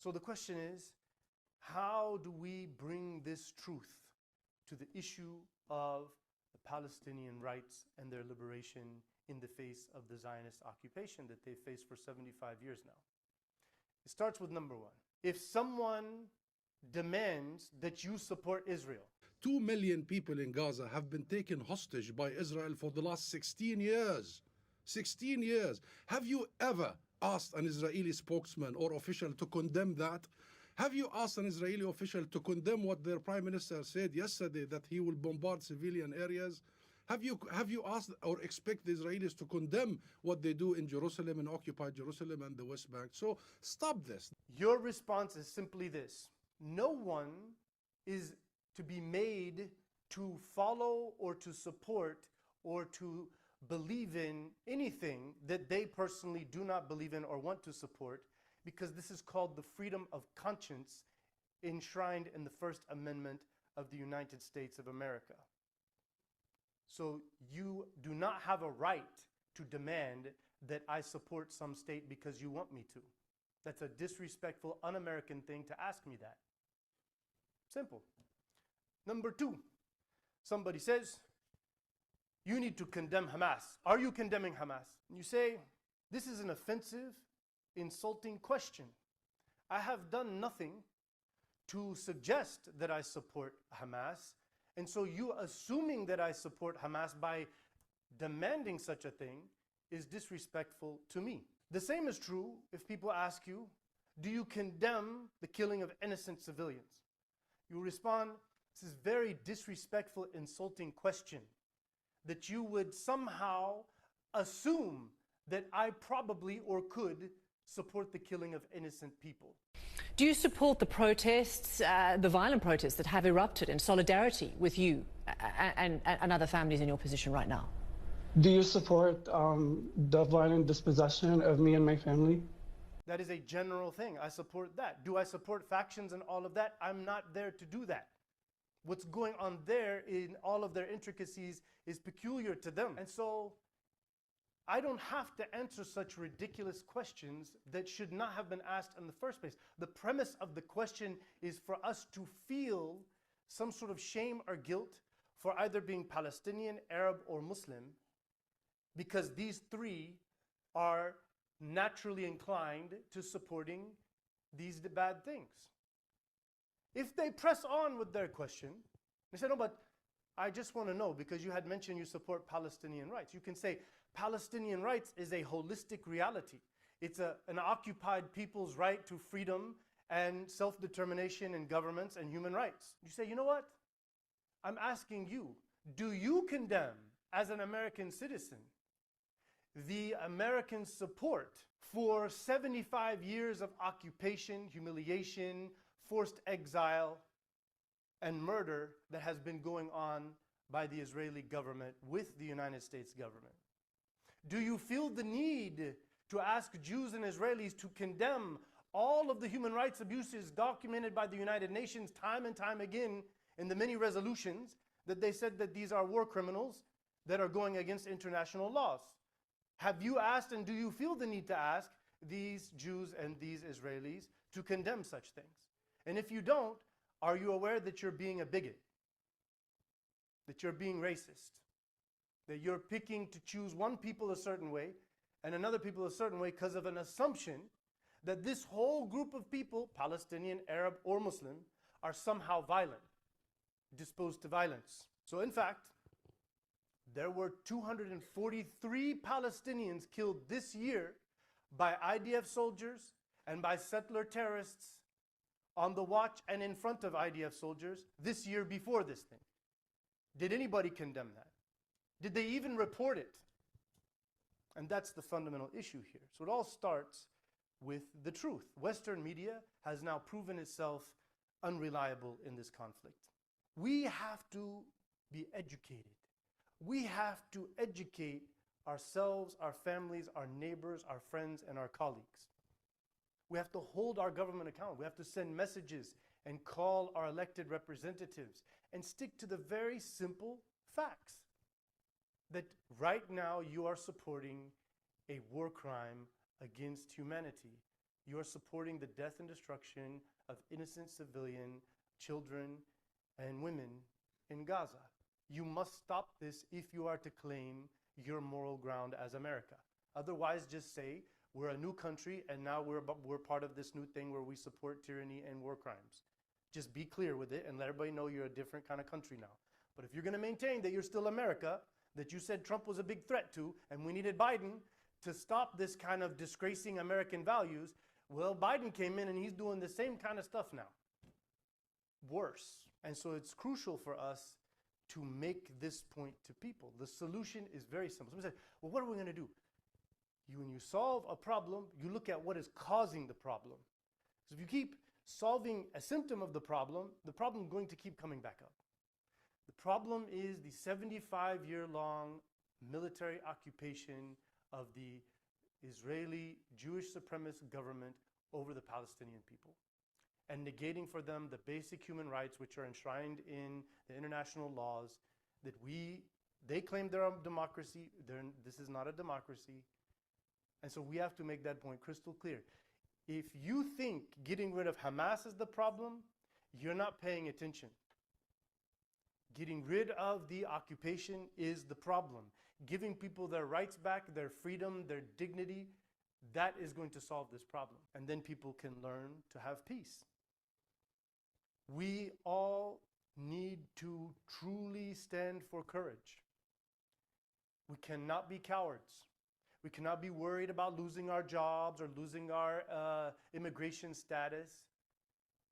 So the question is, how do we bring this truth to the issue of the Palestinian rights and their liberation in the face of the Zionist occupation that they've faced for 75 years now? It starts with number one. If someone demands that you support Israel. 2 million people in Gaza have been taken hostage by Israel for the last 16 years. 16 years. Have you ever asked an Israeli spokesman or official to condemn that? Have you asked an Israeli official to condemn what their prime minister said yesterday, that he will bombard civilian areas? Have you asked or expect the Israelis to condemn what they do in Jerusalem and occupied Jerusalem and the West Bank? So stop this. Your response is simply this. No one is to be made to follow or to support or to believe in anything that they personally do not believe in or want to support, because this is called the freedom of conscience enshrined in the First Amendment of the United States of America. So you do not have a right to demand that I support some state because you want me to. That's a disrespectful, un-American thing to ask me that. Simple. Number two, somebody says, you need to condemn Hamas. Are you condemning Hamas? And you say, this is an offensive, insulting question. I have done nothing to suggest that I support Hamas. And so you assuming that I support Hamas by demanding such a thing is disrespectful to me. The same is true if people ask you, do you condemn the killing of innocent civilians? You respond, this is a very disrespectful, insulting question, that you would somehow assume that I probably or could support the killing of innocent people. Do you support the protests, the violent protests that have erupted in solidarity with you and other families in your position right now? Do you support the violent dispossession of me and my family? That is a general thing. I support that. Do I support factions and all of that? I'm not there to do that. What's going on there in all of their intricacies is peculiar to them. And so I don't have to answer such ridiculous questions that should not have been asked in the first place. The premise of the question is for us to feel some sort of shame or guilt for either being Palestinian, Arab, or Muslim, because these three are naturally inclined to supporting these bad things. If they press on with their question, they say, no, but I just want to know, because you had mentioned you support Palestinian rights. You can say Palestinian rights is a holistic reality. It's an occupied people's right to freedom and self-determination in governments and human rights. You say, you know what? I'm asking you, do you condemn, as an American citizen, the American support for 75 years of occupation, humiliation, forced exile, and murder that has been going on by the Israeli government with the United States government? Do you feel the need to ask Jews and Israelis to condemn all of the human rights abuses documented by the United Nations time and time again in the many resolutions that they said that these are war criminals that are going against international laws? Have you asked, and do you feel the need to ask these Jews and these Israelis to condemn such things? And if you don't, are you aware that you're being a bigot? That you're being racist? That you're picking to choose one people a certain way and another people a certain way because of an assumption that this whole group of people, Palestinian, Arab, or Muslim, are somehow violent, disposed to violence. So in fact, there were 243 Palestinians killed this year by IDF soldiers and by settler terrorists on the watch and in front of IDF soldiers this year before this thing. Did anybody condemn that? Did they even report it? And that's the fundamental issue here. So it all starts with the truth. Western media has now proven itself unreliable in this conflict. We have to be educated. We have to educate ourselves, our families, our neighbors, our friends, and our colleagues. We have to hold our government accountable. We have to send messages and call our elected representatives and stick to the very simple facts that right now you are supporting a war crime against humanity You are supporting the death and destruction of innocent civilian children and women in Gaza. You must stop this if you are to claim your moral ground as America. Otherwise, just say, we're a new country and now we're part of this new thing where we support tyranny and war crimes. Just be clear with it and let everybody know you're a different kind of country now. But if you're going to maintain that you're still America, that you said Trump was a big threat to, and we needed Biden to stop this kind of disgracing American values, well, Biden came in and he's doing the same kind of stuff now. Worse. And so it's crucial for us to make this point to people. The solution is very simple. Somebody said, well, what are we going to do? When you solve a problem, you look at what is causing the problem. So if you keep solving a symptom of the problem is going to keep coming back up. The problem is the 75-year-long military occupation of the Israeli Jewish supremacist government over the Palestinian people and negating for them the basic human rights which are enshrined in the international laws that they claim they're a democracy. This is not a democracy. And so we have to make that point crystal clear. If you think getting rid of Hamas is the problem, you're not paying attention. Getting rid of the occupation is the problem. Giving people their rights back, their freedom, their dignity, that is going to solve this problem. And then people can learn to have peace. We all need to truly stand for courage. We cannot be cowards. We cannot be worried about losing our jobs or losing our immigration status.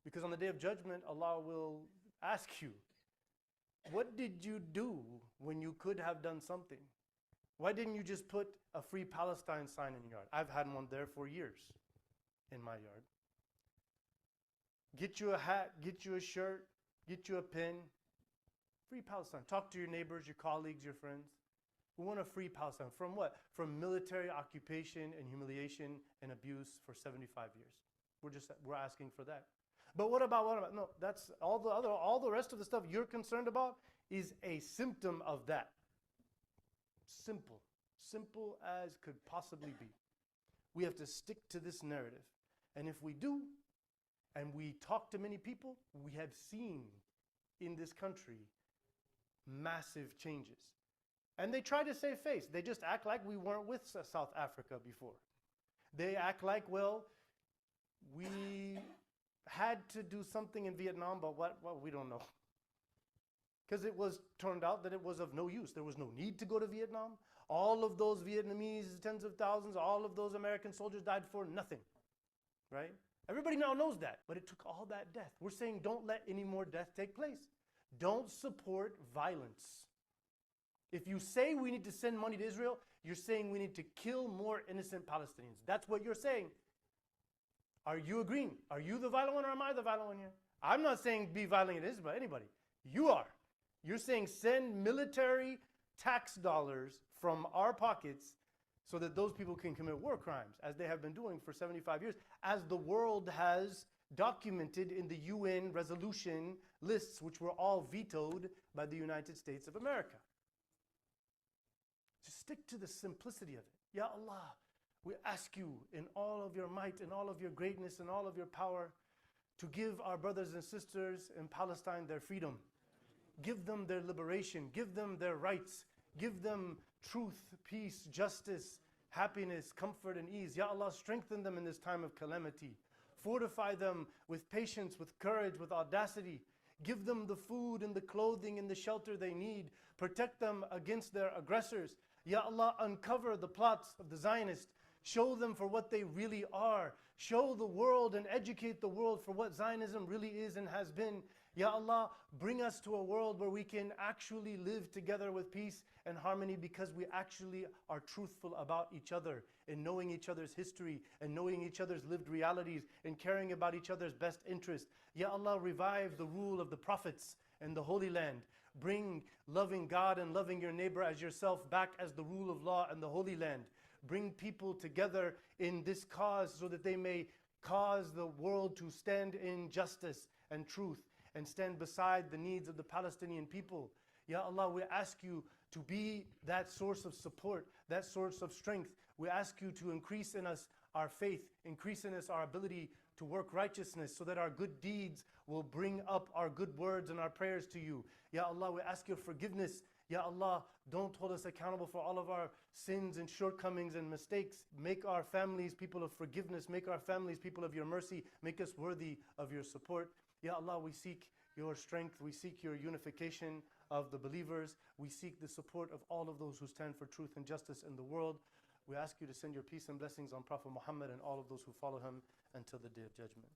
Because on the day of judgment, Allah will ask you, what did you do when you could have done something? Why didn't you just put a Free Palestine sign in your yard? I've had one there for years in my yard. Get you a hat, get you a shirt, get you a pin. Free Palestine. Talk to your neighbors, your colleagues, your friends. We want to free Palestine. From what? From military occupation and humiliation and abuse for 75 years. We're asking for that. But what about? No, that's all the rest of the stuff you're concerned about is a symptom of that. Simple as could possibly be. We have to stick to this narrative. And if we do, and we talk to many people, we have seen in this country massive changes. And they try to save face. They just act like we weren't with South Africa before. They act like, well, we had to do something in Vietnam, but what? Well, we don't know. Because turned out that it was of no use. There was no need to go to Vietnam. All of those Vietnamese, tens of thousands, all of those American soldiers died for nothing, right? Everybody now knows that, but it took all that death. We're saying don't let any more death take place. Don't support violence. If you say we need to send money to Israel, you're saying we need to kill more innocent Palestinians. That's what you're saying. Are you agreeing? Are you the violent one or am I the violent one here? I'm not saying be violent against anybody. You are. You're saying send military tax dollars from our pockets so that those people can commit war crimes, as they have been doing for 75 years, as the world has documented in the UN resolution lists, which were all vetoed by the United States of America. Just stick to the simplicity of it. Ya Allah, we ask you in all of your might and all of your greatness and all of your power to give our brothers and sisters in Palestine their freedom. Give them their liberation. Give them their rights. Give them truth, peace, justice, happiness, comfort, and ease. Ya Allah, strengthen them in this time of calamity. Fortify them with patience, with courage, with audacity. Give them the food and the clothing and the shelter they need. Protect them against their aggressors. Ya Allah, uncover the plots of the Zionists. Show them for what they really are. Show the world and educate the world for what Zionism really is and has been. Ya Allah, bring us to a world where we can actually live together with peace and harmony because we actually are truthful about each other and knowing each other's history and knowing each other's lived realities and caring about each other's best interest. Ya Allah, revive the rule of the prophets in the Holy Land. Bring loving God and loving your neighbor as yourself back as the rule of law in the Holy Land. Bring people together in this cause so that they may cause the world to stand in justice and truth and stand beside the needs of the Palestinian people. Ya Allah, we ask you to be that source of support, that source of strength. We ask you to increase in us our faith, increase in us our ability to work righteousness, so that our good deeds will bring up our good words and our prayers to you. Ya Allah, we ask your forgiveness. Ya Allah, don't hold us accountable for all of our sins and shortcomings and mistakes. Make our families people of forgiveness. Make our families people of your mercy. Make us worthy of your support. Ya Allah, we seek your strength. We seek your unification of the believers. We seek the support of all of those who stand for truth and justice in the world. We ask you to send your peace and blessings on Prophet Muhammad and all of those who follow him until the day of judgment.